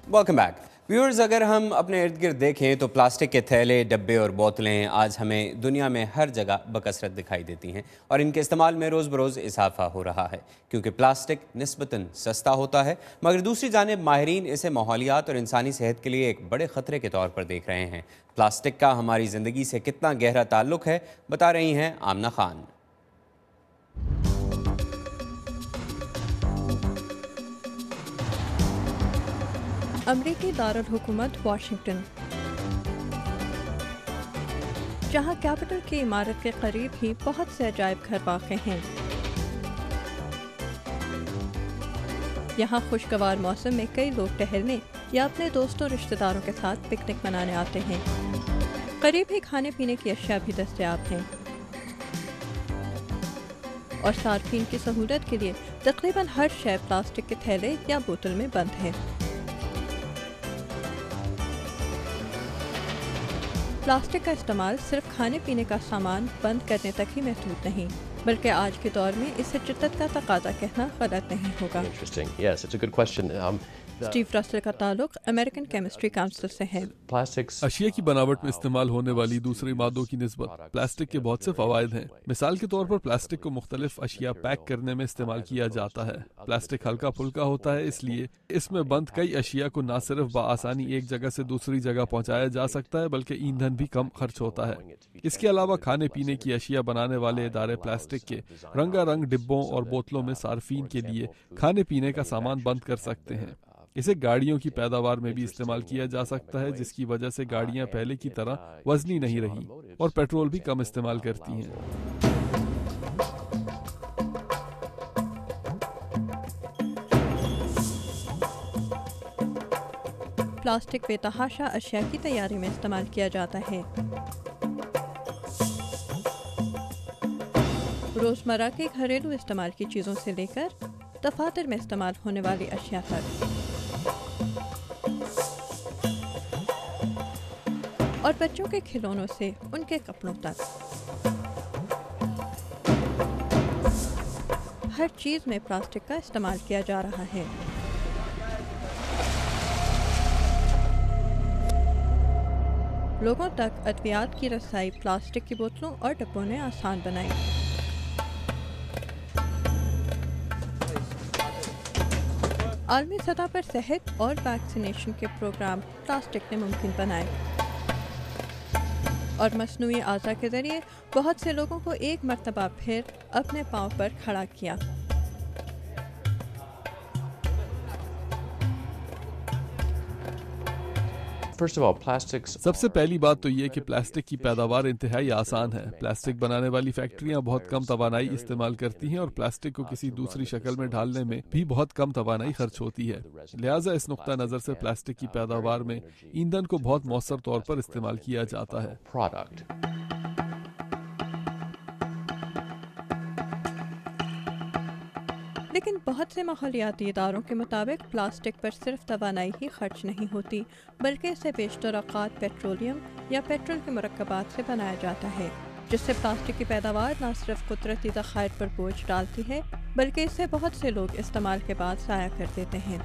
Welcome back viewers. अगर हम अपने इर्द गिर्द देखें तो प्लास्टिक के थैले, डब्बे और बोतलें आज हमें दुनिया में हर जगह बकसरत दिखाई देती हैं और इनके इस्तेमाल में रोज़ बरोज़ इजाफा हो रहा है क्योंकि प्लास्टिक निस्बतन सस्ता होता है। मगर दूसरी जानिब माहिरीन इसे माहौलियात और इंसानी सेहत के लिए एक बड़े ख़तरे के तौर पर देख रहे हैं। प्लास्टिक का हमारी ज़िंदगी से कितना गहरा ताल्लुक़ है, बता रही हैं आमना खान। अमरीकी दारुल हुकूमत वाशिंगटन, जहां कैपिटल की इमारत के करीब ही बहुत से अजायब घर वाक़ हैं। यहां खुशगवार मौसम में कई लोग टहलने या अपने दोस्तों रिश्तेदारों के साथ पिकनिक मनाने आते हैं। करीब ही खाने पीने की अशिया भी दस्तयाब हैं और सार्फिन की सहूलत के लिए तकरीबन हर शय प्लास्टिक के थैले या बोतल में बंद है। प्लास्टिक का इस्तेमाल सिर्फ खाने पीने का सामान बंद करने तक ही महदूद नहीं, बल्कि आज के दौर में इसे शिद्दत का तकाजा कहना गलत नहीं होगा। स्टीव रसल का ताल्लुक अमेरिकन केमिस्ट्री काउंसिल से है। अशिया की बनावट में इस्तेमाल होने वाली दूसरी मादों की निस्बत प्लास्टिक के बहुत से फवायद हैं। मिसाल के तौर पर प्लास्टिक को मुख्तलिफ अशिया पैक करने में इस्तेमाल किया जाता है। प्लास्टिक हल्का फुल्का होता है, इसलिए इसमें बंद कई अशिया को न सिर्फ बआसानी एक जगह से दूसरी जगह पहुंचाया जा सकता है बल्कि ईंधन भी कम खर्च होता है। इसके अलावा खाने पीने की अशिया बनाने वाले इदारे प्लास्टिक के रंगारंग डिब्बों और बोतलों में सार्फिन के लिए खाने पीने का सामान बंद कर सकते हैं। इसे गाड़ियों की पैदावार में भी इस्तेमाल किया जा सकता है, जिसकी वजह से गाड़ियां पहले की तरह वजनी नहीं रही और पेट्रोल भी कम इस्तेमाल करती हैं। प्लास्टिक बेतहाशा अशिया की तैयारी में इस्तेमाल किया जाता है। रोजमर्रा के घरेलू इस्तेमाल की चीजों से लेकर दफातर में इस्तेमाल होने वाली अशिया तक और बच्चों के खिलौनों से उनके कपड़ों तक, हर चीज में प्लास्टिक का इस्तेमाल किया जा रहा है। लोगों तक अद्वियात की रसाई प्लास्टिक की बोतलों और डब्बों ने आसान बनाई। आलमी सतह पर सेहत और वैक्सीनेशन के प्रोग्राम प्लास्टिक ने मुमकिन बनाए और मसनूई आज़ा के जरिए बहुत से लोगों को एक मर्तबा फिर अपने पांव पर खड़ा किया। सबसे पहली बात तो ये कि प्लास्टिक की पैदावार इंतहाई आसान है। प्लास्टिक बनाने वाली फैक्ट्रियां बहुत कम तवानाई इस्तेमाल करती हैं और प्लास्टिक को किसी दूसरी शक्ल में ढालने में भी बहुत कम तवानाई खर्च होती है। लिहाजा इस नुक्ता नज़र से प्लास्टिक की पैदावार में ईंधन को बहुत मौसर तौर पर इस्तेमाल किया जाता है। लेकिन बहुत से माहौलियाती इदारों के मुताबिक प्लास्टिक पर सिर्फ तवानाई ही खर्च नहीं होती, बल्कि इसे बेशतर औक़ात पेट्रोलियम या पेट्रोल के मुरक्कबात से बनाया जाता है, जिससे प्लास्टिक की पैदावार न सिर्फ कुदरती ज़खायर पर बोझ डालती है बल्कि इसे बहुत से लोग इस्तेमाल के बाद ज़ाया कर देते हैं।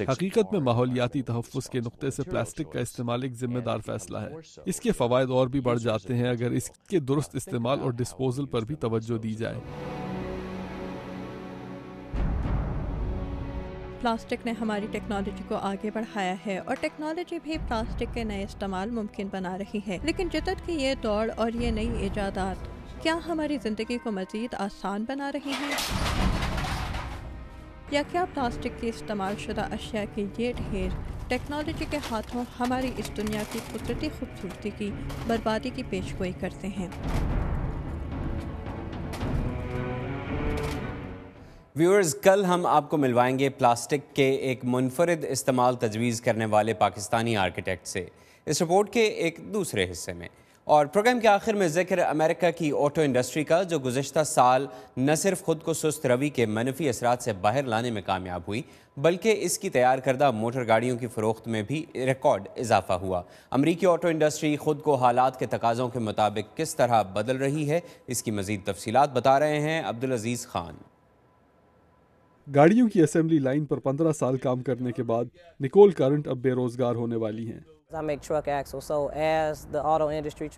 हकीकत में माहौलियाती तहफ़्फ़ुज़ के नुक्ते से प्लास्टिक का इस्तेमाल एक जिम्मेदार फैसला है। इसके फ़वायद और भी बढ़ जाते हैं अगर इसके दुरुस्त इस्तेमाल और डिस्पोजल पर भी तवज्जो दी जाए। प्लास्टिक ने हमारी टेक्नोलॉजी को आगे बढ़ाया है और टेक्नोलॉजी भी प्लास्टिक के नए इस्तेमाल मुमकिन बना रही है। लेकिन जदत की ये दौड़ और ये नई ईजादात क्या हमारी ज़िंदगी को मज़ीद आसान बना रही हैं, या क्या प्लास्टिक की इस्तेमाल शुदा अशिया के ये ढेर टेक्नोलॉजी के हाथों हमारी इस दुनिया की कुदरती खूबसूरती की बर्बादी की पेशगोई करते हैं। व्यूअर्स, कल हम आपको मिलवाएंगे प्लास्टिक के एक मुनफरिद इस्तेमाल तजवीज़ करने वाले पाकिस्तानी आर्किटेक्ट से इस रिपोर्ट के एक दूसरे हिस्से में। और प्रोग्राम के आखिर में जिक्र अमेरिका की ऑटो इंडस्ट्री का, जो गुज़श्ता साल न सिर्फ खुद को सुस्त रवि के मनफी असरात से बाहर लाने में कामयाब हुई बल्कि इसकी तैयार करदा मोटर गाड़ियों की फ़रोख्त में भी रिकॉर्ड इजाफा हुआ। अमरीकी ऑटो इंडस्ट्री खुद को हालात के तकाज़ों के मुताबिक किस तरह बदल रही है, इसकी मज़ीद तफसीलात बता रहे हैं अब्दुल अजीज़ खान। گاڑیوں کی اسمبلی لائن پر 15 سال کام کرنے کے بعد نکول کرنٹ اب بے روزگار ہونے والی ہیں۔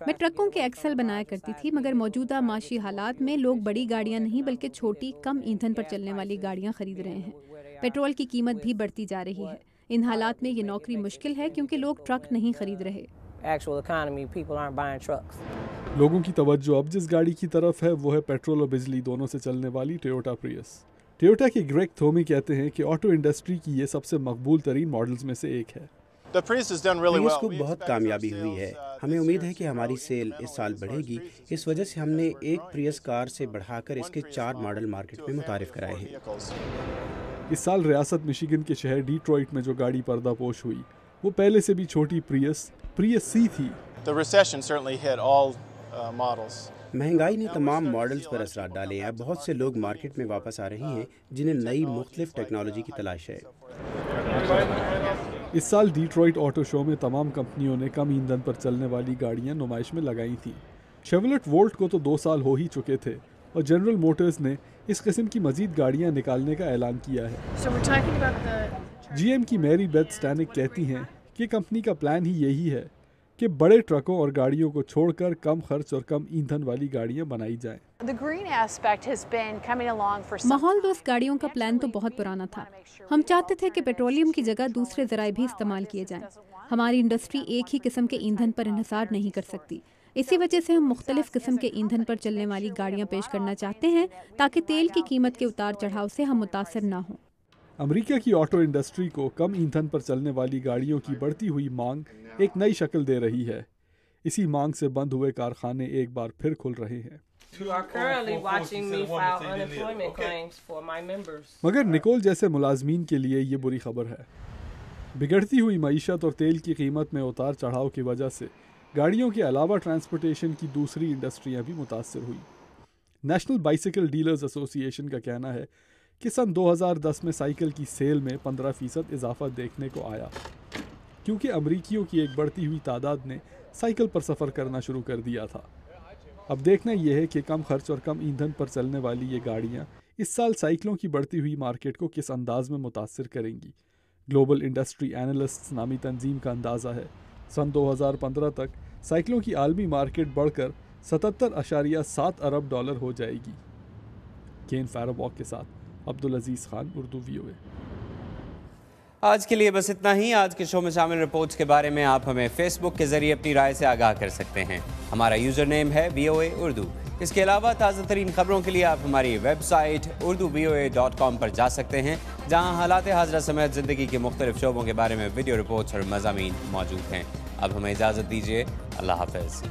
میں ٹرکوں کے ایکسل بنایا کرتی تھی، مگر موجودہ معاشی حالات میں لوگ بڑی گاڑیاں نہیں بلکہ چھوٹی کم ایندھن پر چلنے والی گاڑیاں خرید رہے ہیں۔ پیٹرول کی قیمت بھی بڑھتی جا رہی ہے۔ ان حالات میں یہ نوکری مشکل ہے کیونکہ لوگ ٹرک نہیں خرید رہے۔ لوگوں کی توجہ اب جس گاڑی کی طرف ہے وہ ہے پیٹرول اور بجلی دونوں سے چلنے والی ٹویوٹا پریس۔ ٹویوٹا کے گریگ تھومی کہتے ہیں کہ آٹو انڈسٹری کی یہ سب سے مقبول ترین ماڈلز میں سے ایک ہے۔ پریس کو بہت کامیابی ہوئی ہے۔ ہمیں امید ہے کہ ہماری سیل اس سال بڑھے گی۔ اس وجہ سے ہم نے ایک پریس کار سے بڑھا کر اس کے 4 ماڈل مارکیٹ میں متعارف کرائے ہیں۔ اس سال ریاست مشیگن کے شہر ڈیٹروئٹ میں جو گاڑی پردہ پوش ہوئی وہ پہلے سے بھی چھوٹی پریس سی تھی۔ مہنگائی نے تمام ماڈلز پر اثرات ڈالے ہیں۔ بہت سے لوگ مارکیٹ میں واپس آ رہے ہیں جنہیں نئی مختلف ٹیکنالوجی کی تلاش ہے۔ اس سال ڈیٹروئٹ آٹو شو میں تمام کمپنیوں نے کم ایندھن پر چلنے والی گاڑیاں نمائش میں لگائی تھیں۔ شیولٹ وولٹ کو تو 2 سال ہو ہی چکے تھے اور جنرل موٹرز نے اس قسم کی مزید گاڑیاں نکالنے کا اعلان کیا ہے۔ جی ایم کی میری بیتھ سٹینک کہتی ہیں کہ کمپنی کا پلان ہی یہی ہے کہ بڑے ٹرکوں اور گاڑیوں کو چھوڑ کر کم خرچ اور کم ایندھن والی گاڑیاں بنائی جائیں۔ ماحول دوست گاڑیوں کا پلان تو بہت پرانا تھا۔ ہم چاہتے تھے کہ پیٹرولیم کی جگہ دوسرے ذرائع بھی استعمال کیے جائیں۔ ہماری انڈسٹری ایک ہی قسم کے ایندھن پر انحصار نہیں کر سکتی، اسی وجہ سے ہم مختلف قسم کے ایندھن پر چلنے والی گاڑیاں پیش کرنا چاہتے ہیں تاکہ تیل کی قیمت کے اتار چڑھاؤ سے ہم متاثر نہ ہوں۔ امریکہ کی آٹو انڈسٹری کو کم ایندھن پر چلنے والی گاڑیوں کی بڑھتی ہوئی مانگ ایک نئی شکل دے رہی ہے۔ اسی مانگ سے بند ہوئے کارخانے ایک بار پھر کھل رہے ہیں۔ مگر نکول جیسے ملازمین کے لیے یہ بری خبر ہے۔ بگڑتی ہوئی معیشت اور تیل کی قیمت میں اتار چڑھاؤ کی وجہ سے گاڑیوں کے علاوہ ٹرانسپورٹیشن کی دوسری انڈسٹریاں بھی متاثر ہوئی۔ نیشنل بائیسیکل ڈیلرز ایسوسی ایشن کا کہنا ہے کہ سن 2010 میں سائیکل کی سیل میں 15% اضافہ دیکھنے کو آیا، کیونکہ امریکیوں کی ایک بڑھتی ہوئی تعداد نے سائیکل پر سفر کرنا شروع کر دیا تھا۔ اب دیکھنا یہ ہے کہ کم خرچ اور کم ایندھن پر چلنے والی یہ گاڑیاں اس سال سائیکلوں کی بڑھتی ہوئی مارکیٹ کو کس انداز میں متاثر کریں گی۔ گلوبل انڈسٹری اینالسٹس نامی تنظیم کا اندازہ ہے سن 2015 تک سائیکلوں کی عالمی مارکیٹ بڑھ کر $77.7 ارب ہو جائے گی۔ کین فیروباک کے ساتھ عبدالعزیز خان، اردو VOA۔ آج کے لیے بس اتنا ہی۔ آج کے شو میں شامل رپورٹس کے بارے میں آپ ہمیں فیس بک کے ذریعے اپنی رائے سے آگاہ کر سکتے ہیں۔ ہمارا یوزر نیم ہے VOA اردو۔ اس کے علاوہ تازہ ترین خبروں کے لیے آپ ہماری ویب سائٹ urduvoa.com پر جا سکتے ہیں، جہاں حالات حاضرہ سمیت زندگی کے مختلف شعبوں کے بارے میں ویڈیو رپورٹس اور مضامین موجود ہیں۔ اب ہمیں اجازت دیجیے، اللہ حافظ۔